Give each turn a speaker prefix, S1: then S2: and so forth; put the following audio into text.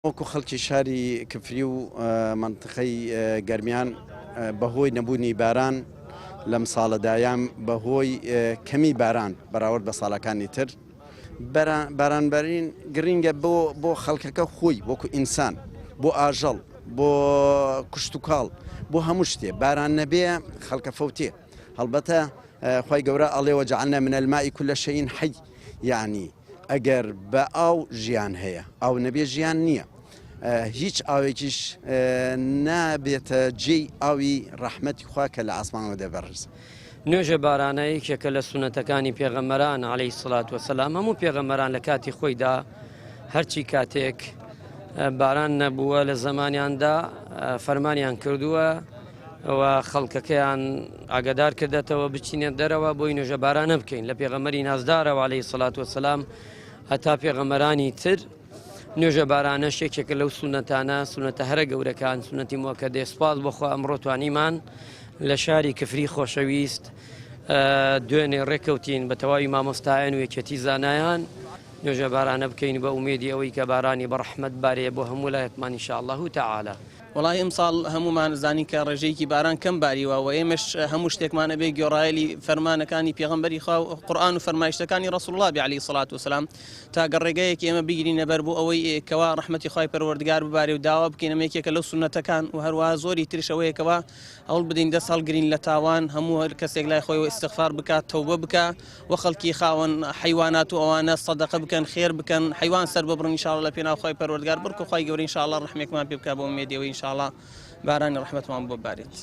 S1: وەکو خەڵکی شاری کفری و منطقەی گەرمیان بەهۆی نەبوونی باران لەم ساڵەدایان بەهۆی کەمی باران بەراورد بە ساڵەکانی تر بارانبەرین گرنگە بۆ خەڵکەکە خۆی وەکو ئینسان بۆ ئاژەڵ بۆ کوشت و کاڵ بۆ هەموو شتێ باران نەبێ خەڵکە فەوتێ هەڵبەتە خی گەورە ئەڵێ وەجعلنا من الماء كل شيء حي یعنی ئەگەر بە ئاو ژیان هەیە ئاو نەبێ ژیان نییە هیچ ئاوێکیش نابێتە جێی ئاوی ڕەحمەتی خوا کە لە ئاسمانەوە دەبەڕێز.
S2: نوێژە بارانەیەکێکە لە سونەتەکانی پێغەمبەران عەلەیهی سڵات وەسەلام هەموو پێغەمبەران لە کاتی خۆیدا هەرچی کاتێک باران نەبووە لە زمانیاندا فەرمانیان کردووە و خەڵکەکەیان ئاگادار کردێتەوە بچینێت دەرەوە بۆی نوێژە بارانە بکەین لە پێغەمبەری نازدارەوە عەلەیهی سڵات وەسەلام هەتا پێغەمبەرانی تر نوێژە بارانە شێکێکە لەو سونەتانە سونەتە هەرە گەورەکان سونەتی موەکەدێ سوپاس بۆخوا ئەمڕۆ توانیمان لە شاری کفری خۆشەویست دوێنێ ڕێکەوتین بە تەواوی مامۆستایان و یەکێتی زانایان نوێژە بارانە بکەین بە ئومێدی ئەوەی کە بارانی بە ڕەحمەت بارێ بۆ هەموو لایەکمان ئینشاءالله تعالە.
S3: وڵای ئەمساڵ هەمومان زانی کە ڕێژەیەکی باران کەم باریوە و ئێمەش هەموو شتێکمانە بێ گۆڕایلی فەرمانەکانی پێغەمبەری خوا و قورئان و فەرمایشتەکانی ڕەسوڵ الله عەلەیهی سڵات وسەلام تا گەڕێگەیەکی ئێمە بگرینە بەر بۆ ئەوەی کەوا ڕەحمەتی خوای پەروەردگار ببارێ و داوا بکەین ئەمە یەکێکە لەو سونەتەکان و هەروەها زۆری ترش ئەوەیەکەوە هەوڵ بدەین دەست هەڵگرین لە تاوان هەموو هەر کەسێک لای خۆی ئیستیغفار بکات تەوبە بکە و خەڵکی خاوەن حیوانات و ئەوانە سەدەقە بکەن خێر بکەن حیوان سەر ببڕن ئینشاءالله لە پێناو خوای پەروەردگار بڕکە خوای گەورە ئینشاءالله ڕەحمێکمان پێ بکات بۆ ئومێدی ئەوەی ئینشاءالله بارانی ڕەحمەتمان بۆ بارێت.